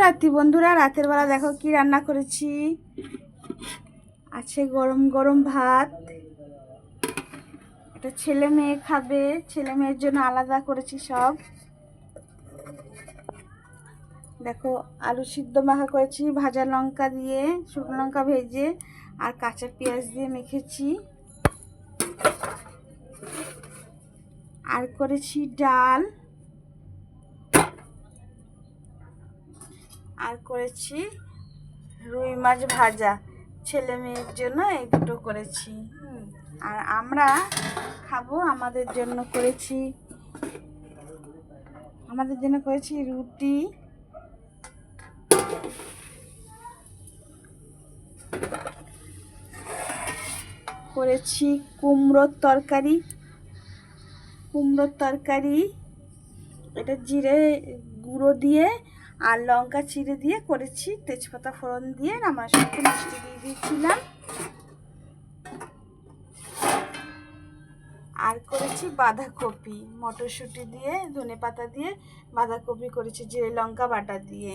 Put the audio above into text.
শুভরাত্রি বন্ধুরা। রাতের বেলা দেখো কি রান্না করেছি। আছে গরম গরম ভাত, এটা ছেলে মেয়ে খাবে, ছেলে মেয়ের জন্য আলাদা করেছি সব। দেখো আলু সিদ্ধ মাখা করেছি ভাজা লঙ্কা দিয়ে, শুকনো লঙ্কা ভেজে আর কাঁচা পেঁয়াজ দিয়ে মেখেছি। আর করেছি ডাল, আর করেছি রুই মাছ ভাজা। ছেলে মেয়ের জন্য এই দুটো করেছি। আর আমরা খাবো, আমাদের জন্য করেছি রুটি, করেছি কুমড়োর তরকারি। এটা জিরে গুঁড়ো দিয়ে আর লঙ্কা চিড়ে দিয়ে করেছি, তেজপাতা ফোড়ন দিয়ে। আমার সাথে মিষ্টি দিয়ে দিয়েছিলাম। আর করেছি বাঁধাকপি, মটরশুঁটি দিয়ে, ধনেপাতা দিয়ে বাঁধাকপি করেছি জিরে লঙ্কা বাটা দিয়ে।